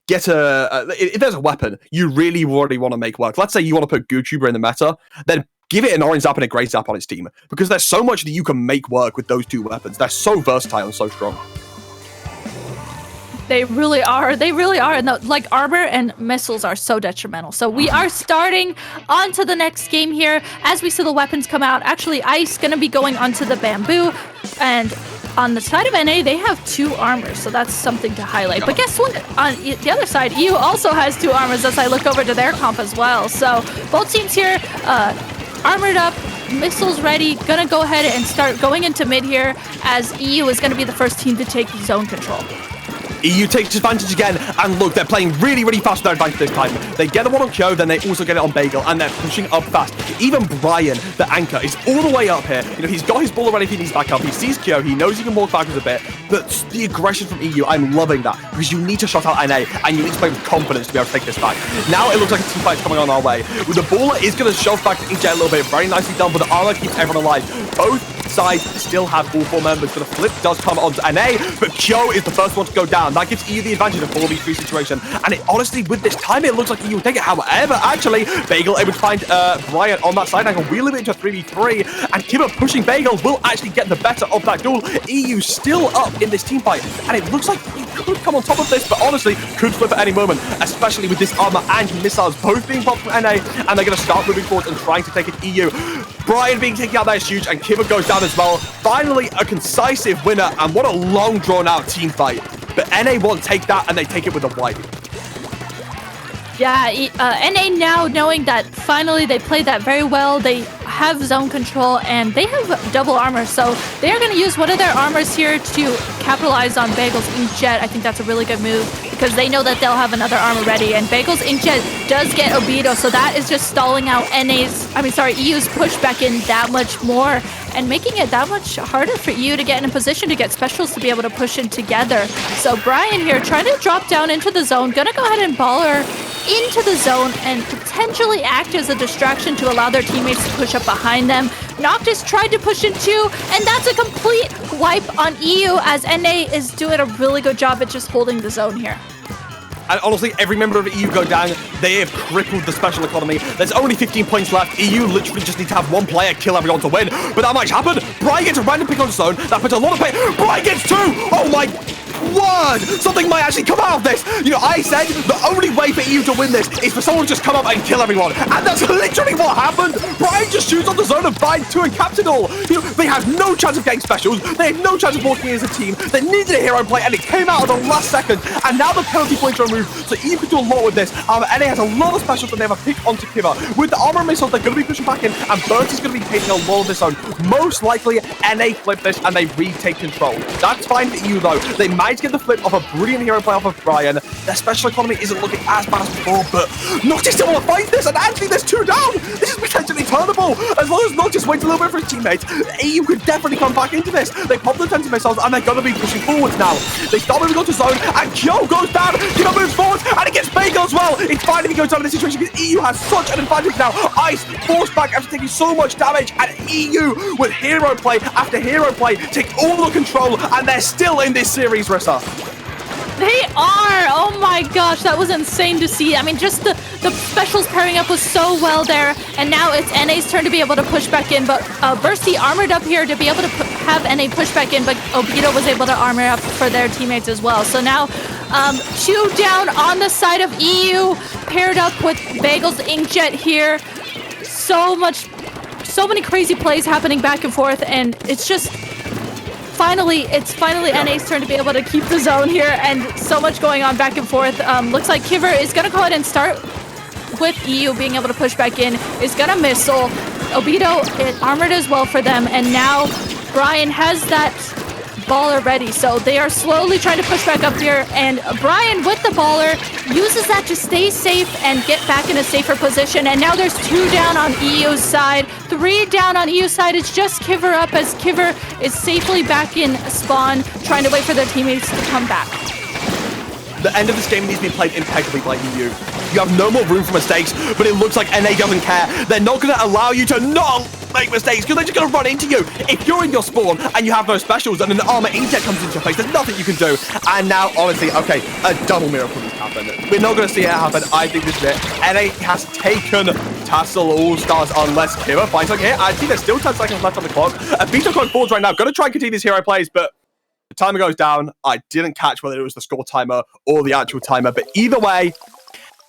get if there's a weapon you really already want to make work, let's say you want to put Gutuber in the meta, then give it an orange zap and a grey zap on its team, because there's so much that you can make work with those two weapons. They're so versatile and so strong. They really are. They really are. And like armor and missiles are so detrimental. So we are starting onto the next game here as we see the weapons come out. Actually, Ice gonna be going onto the bamboo, and on the side of NA, they have 2 armors, so that's something to highlight. But guess what? On the other side, EU also has 2 armors as I look over to their comp as well. So both teams here armored up, missiles ready, gonna go ahead and start going into mid here as EU is gonna be the first team to take zone control. EU takes advantage again, and look, they're playing really, really fast with their advantage this time. They get the one on Kyo, then they also get it on Bagel, and they're pushing up fast. Even Brian, the anchor, is all the way up here. He's got his ball already if he needs back up. He sees Kyo, he knows he can walk backwards a bit, but the aggression from EU, I'm loving that, because you need to shut out NA, and you need to play with confidence to be able to take this back. Now it looks like a team fight is coming on our way. The ball is going to shove back Inkjet a little bit, very nicely done, but the armor keeps everyone alive. Both sides still have all 4 members, but the flip does come onto NA, but Kyo is the first one to go down. That gives EU the advantage in a 4v3 situation, and it honestly, with this time, it looks like EU will take it. However, actually, Bagel able to find Brian on that side, and can wheel him into a 3v3, and Kiver pushing Bagel will actually get the better of that duel. EU still up in this team fight, and it looks like he could come on top of this, but honestly, could flip at any moment, especially with this armor and missiles both being popped from NA, and they're going to start moving forward and trying to take it EU. Brian being taken out there is huge, and Kiver goes down as well. Finally, a concisive winner, and what a long, drawn-out team fight. But NA won't take that, and they take it with a wipe. Yeah, NA now knowing that finally they played that very well. They have zone control, and they have double armor, so they are going to use one of their armors here to capitalize on Bagel's Inkjet. I think that's a really good move, because they know that they'll have another armor ready, and Bagel's Inkjet does get Obito, so that is just stalling out EU's push back in that much more, and making it that much harder for EU to get in a position to get specials to be able to push in together. So Brian here trying to drop down into the zone, gonna go ahead and baller into the zone and potentially act as a distraction to allow their teammates to push up behind them. Noctis tried to push in too, and that's a complete wipe on EU as NA is doing a really good job at just holding the zone here. And honestly, every member of EU go down. They have crippled the special economy. There's only 15 points left. EU literally just need to have one player kill everyone to win. But that might happen. Brian gets a random pick on his own. That puts a lot of pain. Brian gets 2! Oh my word! Something might actually come out of this. I said the only way for EU to win this is for someone to just come up and kill everyone. And that's literally what happened. Brian just shoots on the zone and binds 2 and caps it all. They have no chance of getting specials. They have no chance of walking in as a team. They needed a hero play, and it came out at the last second. And now the penalty points are removed, so EU can do a lot with this. NA has a lot of specials, and they have a pick onto Kiver. With the armor missiles, they're going to be pushing back in, and Burstie is going to be taking a lot of this own. Most likely, NA flip this, and they retake control. That's fine for EU, though. They might get the flip of a brilliant hero play off of Brian. Their special economy isn't looking as bad as before, but Noctis still want to fight this, and actually there's 2 down. This is potentially turnable. As long as Noctis waits a little bit for his teammates, EU could definitely come back into this. They pop the 10 missiles, and they're going to be pushing forwards now. They start moving on to zone, and Kyo goes down. Kyo moves forwards, and it gets Bagel as well. It finally goes down in this situation because EU has such an advantage now. Ice forced back after taking so much damage, and EU with hero play after hero play take all the control, and they're still in this series, Rissa. They are! Oh my gosh, that was insane to see. I mean, just the specials pairing up was so well there, and now it's NA's turn to be able to push back in, but Burstie armored up here to be able to have NA push back in, but Obito was able to armor up for their teammates as well. So now 2 down on the side of EU, paired up with Bagel's Inkjet here. So many crazy plays happening back and forth, and it's just it's finally NA's turn to be able to keep the zone here, and so much going on back and forth. Looks like Kiver is going to go ahead and start with EU being able to push back in, is going to missile. Obito armored as well for them, and now Brian has that baller ready, so they are slowly trying to push back up here, and Brian with the baller uses that to stay safe and get back in a safer position, and now there's 2 down on EU's side, 3 down on EU's side. It's just Kiver up as Kiver is safely back in spawn, trying to wait for their teammates to come back. The end of this game needs to be played impeccably by EU. You have no more room for mistakes, but it looks like NA doesn't care. They're not going to allow you to not don't make mistakes because they're just going to run into you. If you're in your spawn and you have no specials and an armor inject comes into your face, there's nothing you can do. And now, honestly, okay, a double miracle has happened. We're not going to see it happen. I think this is it. NA has taken TASL All-Stars unless Kiver finds something here. I think there's still 10 seconds left on the clock. Obito going forwards right now. Going to try and continue these hero plays, but the timer goes down. I didn't catch whether it was the score timer or the actual timer, but either way,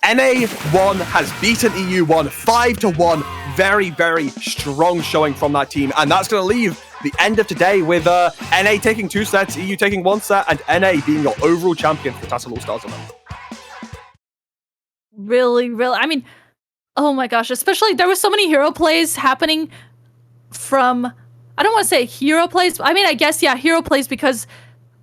NA1 has beaten EU1 5-1. Very, very strong showing from that team. And that's going to leave the end of today with NA taking 2 sets, EU taking 1 set, and NA being your overall champion for TASL All-Stars event. Really, I mean, oh my gosh, especially there were so many hero plays happening from, I don't want to say hero plays. I mean, I guess, yeah, hero plays because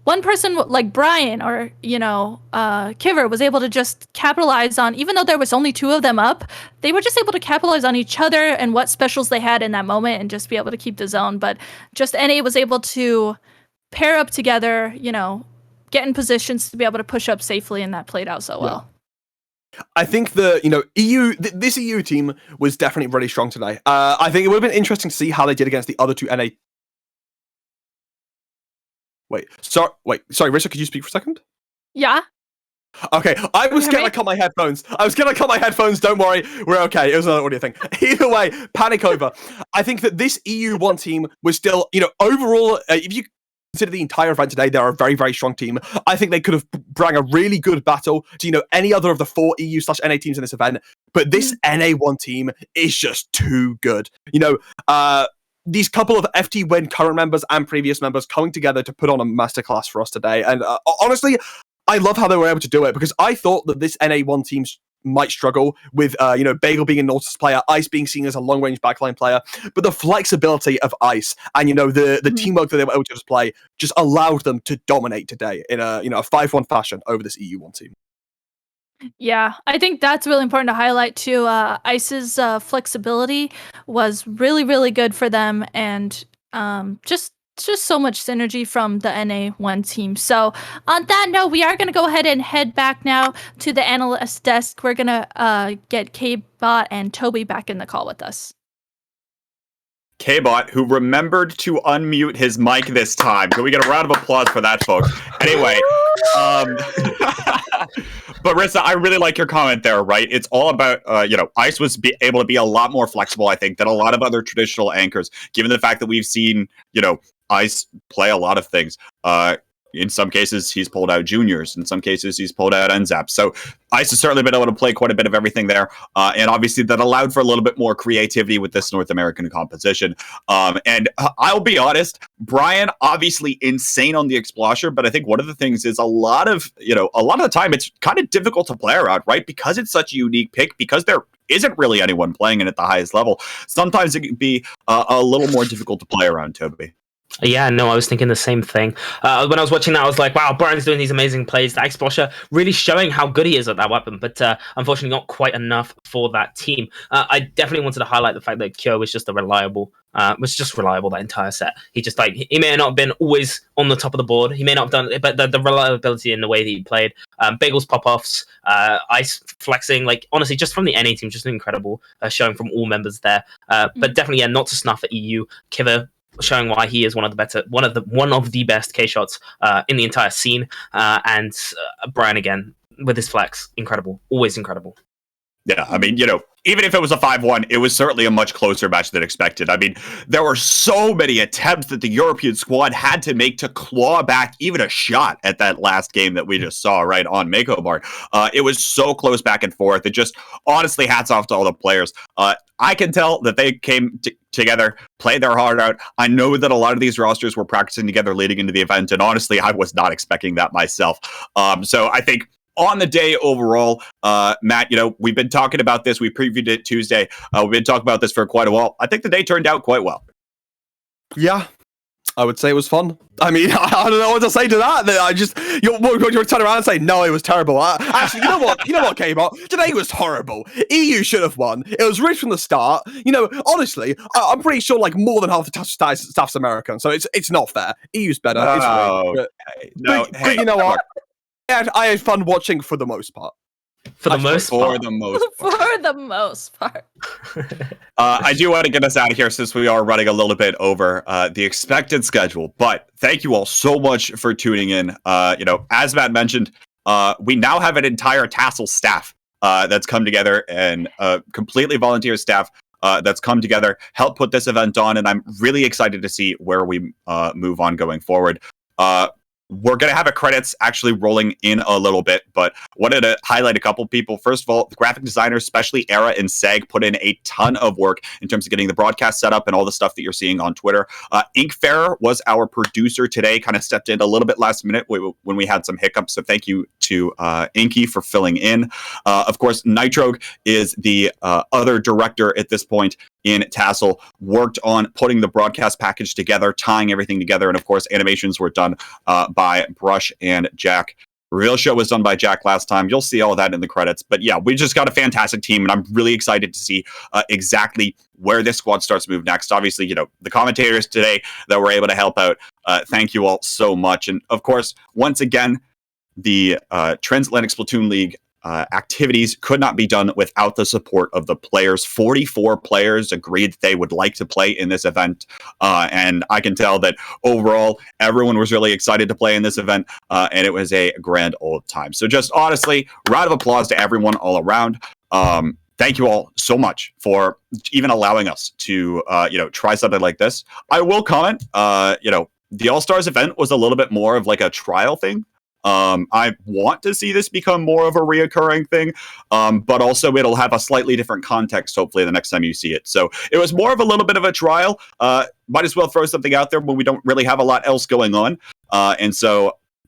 one person like Brian or, Kiver was able to just capitalize on, even though there was only 2 of them up, they were just able to capitalize on each other and what specials they had in that moment and just be able to keep the zone. But just NA was able to pair up together, get in positions to be able to push up safely, and that played out so well. I think this EU team was definitely really strong today. I think it would have been interesting to see how they did against the other 2 NA. Sorry, Rissa, could you speak for a second? Yeah. Okay, I was scared I cut my headphones. Don't worry, we're okay. It was another audio thing. Either way, panic over. I think that this EU1 team was still, overall, if you consider the entire event today, they're a very, very strong team. I think they could have brought a really good battle to, any other of the 4 EU/NA teams in this event. But this NA1 team is just too good. These couple of FT Win current members and previous members coming together to put on a masterclass for us today. And honestly, I love how they were able to do it because I thought that this NA1 team might struggle with, Bagel being a Nautilus player, Ice being seen as a long-range backline player. But the flexibility of Ice and, the teamwork that they were able to display just allowed them to dominate today in a 5-1 fashion over this EU1 team. Yeah, I think that's really important to highlight too. Ice's flexibility was really, really good for them, and just so much synergy from the NA1 team. So on that note, we are going to go ahead and head back now to the analyst desk. We're going to get K-Bot and Toby back in the call with us. K-Bot, who remembered to unmute his mic this time. Can we get a round of applause for that, folks? Anyway, but Rissa, I really like your comment there, right? It's all about, Ice was able to be a lot more flexible, I think, than a lot of other traditional anchors, given the fact that we've seen, Ice play a lot of things. In some cases, he's pulled out juniors. In some cases, he's pulled out NZAP. So Ice has certainly been able to play quite a bit of everything there. And obviously, that allowed for a little bit more creativity with this North American composition. And I'll be honest, Brian, obviously insane on the Explosher. But I think one of the things is a lot of the time, it's kind of difficult to play around, right? Because it's such a unique pick, because there isn't really anyone playing it at the highest level. Sometimes it can be a little more difficult to play around, Toby. Yeah, no, I was thinking the same thing. When I was watching that, I was like, wow, Brian's doing these amazing plays. The Explosher really showing how good he is at that weapon, but unfortunately not quite enough for that team. I definitely wanted to highlight the fact that Kyo was just reliable that entire set. He just he may not have been always on the top of the board. He may not have done it, but the reliability in the way that he played, Bagel's pop-offs, Ice flexing, honestly, just from the NA team, just incredible showing from all members there. But definitely, not to snuff at EU. Kiver showing why he is one of the best K shots in the entire scene, and Brian again with his flex, incredible, always incredible. Yeah, I mean, even if it was a 5-1, it was certainly a much closer match than expected. I mean, there were so many attempts that the European squad had to make to claw back even a shot at that last game that we just saw right on Mako Mart. It was so close back and forth. It just, honestly, hats off to all the players. I can tell that they came together, played their heart out. I know that a lot of these rosters were practicing together leading into the event, and honestly, I was not expecting that myself. So I think on the day overall, Matt, we've been talking about this. We previewed it Tuesday. We've been talking about this for quite a while. I think the day turned out quite well. Yeah, I would say it was fun. I mean, I don't know what to say to that. I just, you'll turn around and say, no, it was terrible. Actually, you know what, K-Bot? Today was horrible. EU should have won. It was rigged from the start. Honestly, I'm pretty sure more than half the staff's American, so it's not fair. EU's better. It's rigged, but you know what? I had fun watching for the most part. For the most part. For the most part. For the most part. I do want to get us out of here since we are running a little bit over the expected schedule. But thank you all so much for tuning in. As Matt mentioned, we now have an entire TASL staff that's come together, and completely volunteer staff that's come together, help put this event on, and I'm really excited to see where we move on going forward. We're going to have a credits actually rolling in a little bit, but wanted to highlight a couple people. First of all, the graphic designers, especially Era and Seg, put in a ton of work in terms of getting the broadcast set up and all the stuff that you're seeing on Twitter. Inkfarer was our producer today, kind of stepped in a little bit last minute when we had some hiccups, so thank you to Inky for filling in. Of course, Nitrogue is the other director at this point in TASL, worked on putting the broadcast package together, tying everything together, and of course, animations were done by Brush and Jack. Reveal show was done by Jack last time. You'll see all of that in the credits. But yeah, we just got a fantastic team, and I'm really excited to see exactly where this squad starts to move next. Obviously, the commentators today that were able to help out, thank you all so much. And of course, once again, the Transatlantic Splatoon League activities could not be done without the support of the players. 44 players agreed that they would like to play in this event, and I can tell that overall everyone was really excited to play in this event, and it was a grand old time. So just honestly, round of applause to everyone all around. Thank you all so much for even allowing us to try something like this. I will comment, the All-Stars event was a little bit more of like a trial thing. I want to see this become more of a reoccurring thing, but also it'll have a slightly different context, hopefully, the next time you see it. So it was more of a little bit of a trial. Might as well throw something out there when we don't really have a lot else going on.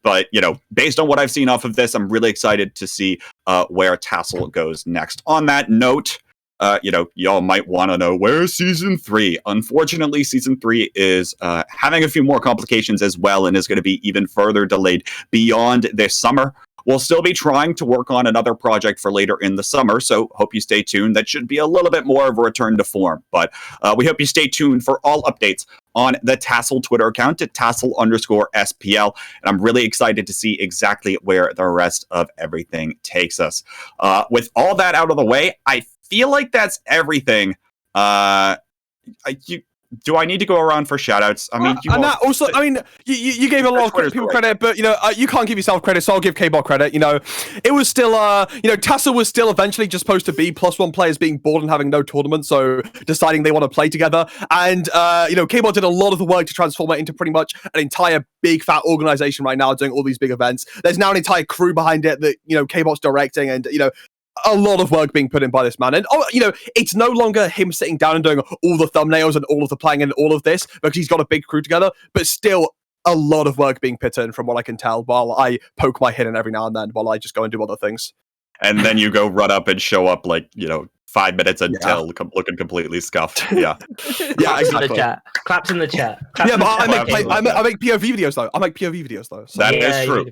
But, based on what I've seen off of this, I'm really excited to see where TASL goes next. On that note, y'all might want to know, where's Season 3? Unfortunately, Season 3 is having a few more complications as well, and is going to be even further delayed beyond this summer. We'll still be trying to work on another project for later in the summer, so hope you stay tuned. That should be a little bit more of a return to form, but we hope you stay tuned for all updates on the TASL Twitter account at TASL_SPL, and I'm really excited to see exactly where the rest of everything takes us. With all that out of the way, I feel like that's everything. Do I need to go around for shoutouts? I mean, you gave a lot of people credit, but you can't give yourself credit, so I'll give K-Bot credit. It was still, TASL was still eventually just supposed to be +1 players being bored and having no tournament, so deciding they want to play together. And K-Bot did a lot of the work to transform it into pretty much an entire big fat organization right now, doing all these big events. There's now an entire crew behind it that K-Bot's directing, and a lot of work being put in by this man. And, it's no longer him sitting down and doing all the thumbnails and all of the playing and all of this, because he's got a big crew together, but still a lot of work being put in from what I can tell, while I poke my head in every now and then while I just go and do other things. And then you go run up and show up 5 minutes until looking completely scuffed. Yeah. Yeah, exactly. Claps in the chat. Yeah, but I make POV videos though. So. That is true.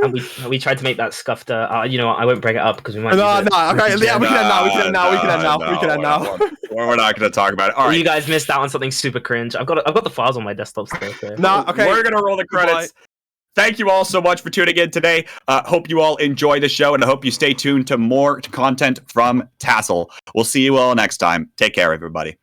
And we tried to make that scuffed. I won't bring it up because we might. Okay, yeah, we can end now. We're not going to talk about it. All right. You guys missed out on something super cringe. I've got the files on my desktop still. So. Okay. We're going to roll the credits. Goodbye. Thank you all so much for tuning in today. Hope you all enjoy the show, and I hope you stay tuned to more content from TASL. We'll see you all next time. Take care, everybody.